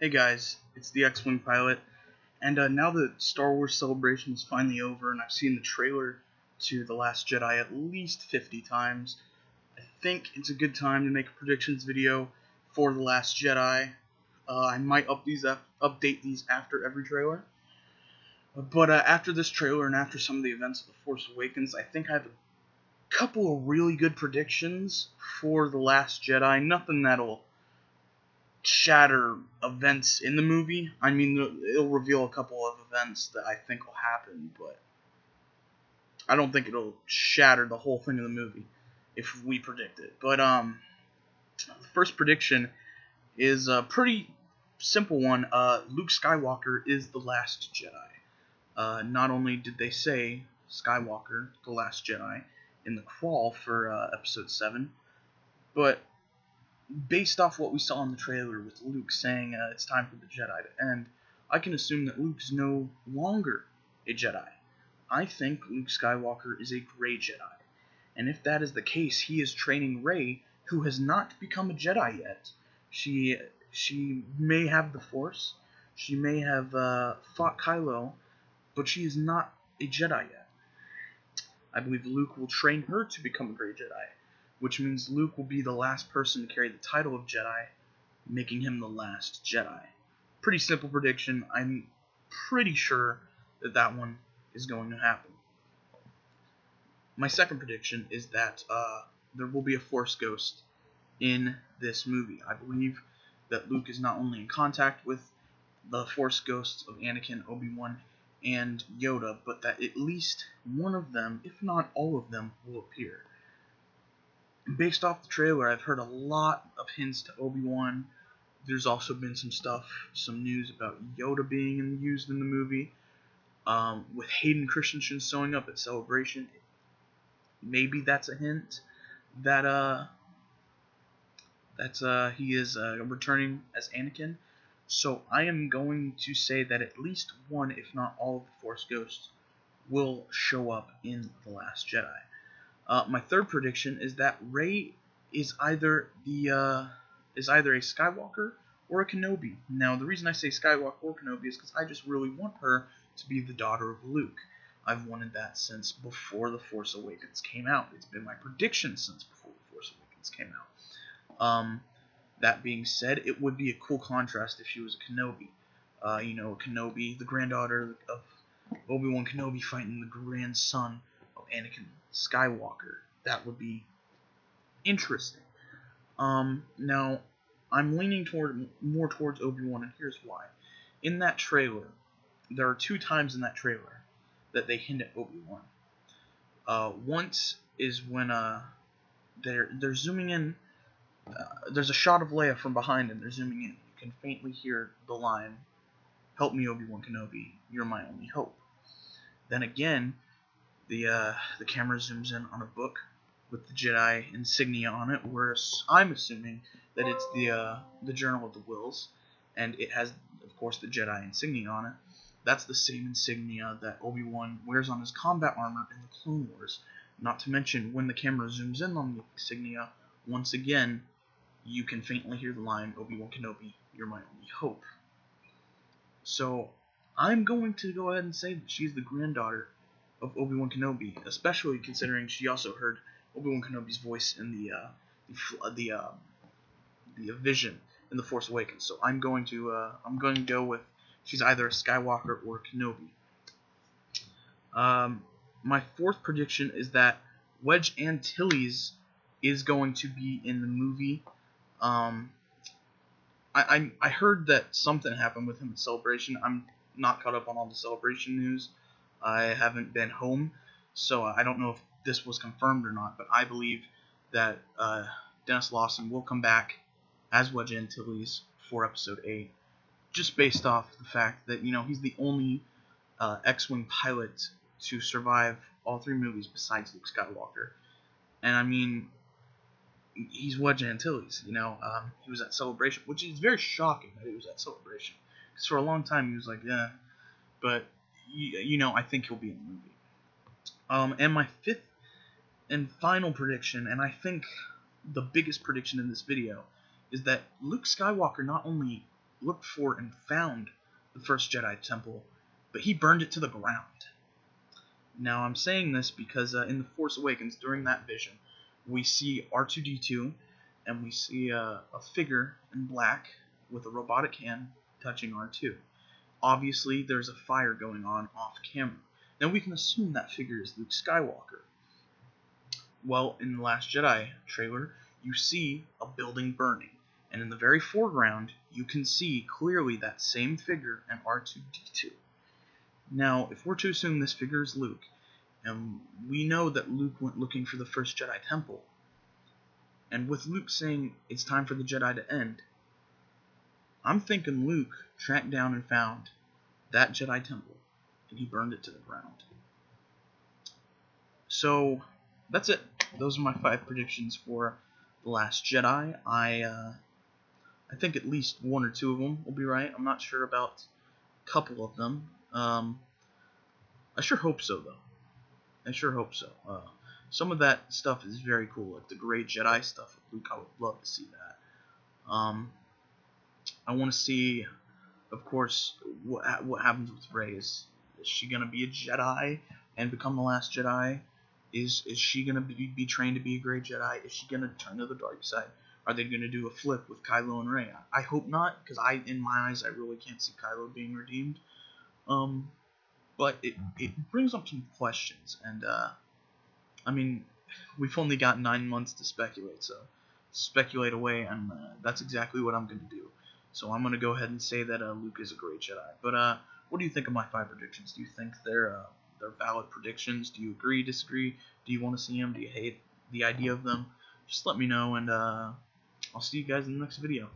Hey guys, it's the X-Wing pilot, and now that Star Wars Celebration is finally over and I've seen the trailer to The Last Jedi at least 50 times, I think it's a good time to make a predictions video for The Last Jedi. I might update these after every trailer, but after this trailer and after some of the events of The Force Awakens, I think I have a couple of really good predictions for The Last Jedi. Nothing that'll shatter events in the movie. I mean, it'll reveal a couple of events that I think will happen, but I don't think it'll shatter the whole thing of the movie if we predict it. But the first prediction is a pretty simple one. Luke Skywalker is the last Jedi. Not only did they say Skywalker, the last Jedi, in the crawl for Episode 7, but based off what we saw in the trailer with Luke saying it's time for the Jedi to end, I can assume that Luke's no longer a Jedi. I think Luke Skywalker is a Grey Jedi. And if that is the case, he is training Rey, who has not become a Jedi yet. She may have the Force, she may have fought Kylo, but she is not a Jedi yet. I believe Luke will train her to become a Grey Jedi, which means Luke will be the last person to carry the title of Jedi, making him the last Jedi. Pretty simple prediction. I'm pretty sure that that one is going to happen. My second prediction is that there will be a Force ghost in this movie. I believe that Luke is not only in contact with the Force ghosts of Anakin, Obi-Wan, and Yoda, but that at least one of them, if not all of them, will appear. Based off the trailer, I've heard a lot of hints to Obi-Wan. There's also been some news about Yoda being used in the movie. With Hayden Christensen showing up at Celebration, maybe that's a hint that he is returning as Anakin. So I am going to say that at least one, if not all, of the Force ghosts will show up in The Last Jedi. My third prediction is that Rey is either a Skywalker or a Kenobi. Now, the reason I say Skywalker or Kenobi is because I just really want her to be the daughter of Luke. I've wanted that since before The Force Awakens came out. It's been my prediction since before The Force Awakens came out. That being said, it would be a cool contrast if she was a Kenobi. Kenobi, the granddaughter of Obi-Wan Kenobi, fighting the grandson of Anakin Skywalker. That would be interesting. Now, I'm leaning more towards Obi-Wan, and here's why. In that trailer, there are two times in that trailer that they hint at Obi-Wan. Once is when they're zooming in. There's a shot of Leia from behind, and they're zooming in. You can faintly hear the line, "Help me, Obi-Wan Kenobi. You're my only hope." Then again, the camera zooms in on a book with the Jedi insignia on it, where I'm assuming that it's the Journal of the Wills, and it has, of course, the Jedi insignia on it. That's the same insignia that Obi-Wan wears on his combat armor in the Clone Wars. Not to mention, when the camera zooms in on the insignia, once again, you can faintly hear the line, "Obi-Wan Kenobi, you're my only hope." So, I'm going to go ahead and say that she's the granddaughter of Obi-Wan Kenobi, especially considering she also heard Obi-Wan Kenobi's voice in the vision in The Force Awakens. So I'm going to go with she's either a Skywalker or a Kenobi. My fourth prediction is that Wedge Antilles is going to be in the movie. I heard that something happened with him at Celebration. I'm not caught up on all the Celebration news. I haven't been home, so I don't know if this was confirmed or not, but I believe that Dennis Lawson will come back as Wedge Antilles for Episode 8, just based off the fact that, he's the only X-Wing pilot to survive all three movies besides Luke Skywalker. And I mean, he's Wedge Antilles, he was at Celebration, which is very shocking that he was at Celebration, because for a long time he was like, yeah, but, I think he'll be in the movie. And my fifth and final prediction, and I think the biggest prediction in this video, is that Luke Skywalker not only looked for and found the first Jedi temple, but he burned it to the ground. Now, I'm saying this because in The Force Awakens, during that vision, we see R2-D2, and we see a figure in black with a robotic hand touching R2. Obviously, there's a fire going on off camera. Now, we can assume that figure is Luke Skywalker. Well, in The Last Jedi trailer, you see a building burning, and in the very foreground, you can see clearly that same figure and R2-D2. Now, if we're to assume this figure is Luke, and we know that Luke went looking for the first Jedi Temple, and with Luke saying it's time for the Jedi to end, I'm thinking Luke tracked down and found that Jedi Temple, and he burned it to the ground. So, that's it. Those are my 5 predictions for The Last Jedi. I think at least 1 or 2 of them will be right. I'm not sure about a couple of them. I sure hope so, though. I sure hope so. Some of that stuff is very cool, like the Great Jedi stuff with Luke. I would love to see that. I want to see, of course, what happens with Rey. Is she gonna be a Jedi and become the last Jedi? Is she gonna be trained to be a Great Jedi? Is she gonna turn to the dark side? Are they gonna do a flip with Kylo and Rey? I hope not, because in my eyes, I really can't see Kylo being redeemed. But it brings up some questions, and I mean, we've only got 9 months to speculate, so speculate away, and that's exactly what I'm going to do. So I'm going to go ahead and say that Luke is a great Jedi. But what do you think of my 5 predictions? Do you think they're valid predictions? Do you agree, disagree? Do you want to see them? Do you hate the idea of them? Just let me know, and I'll see you guys in the next video.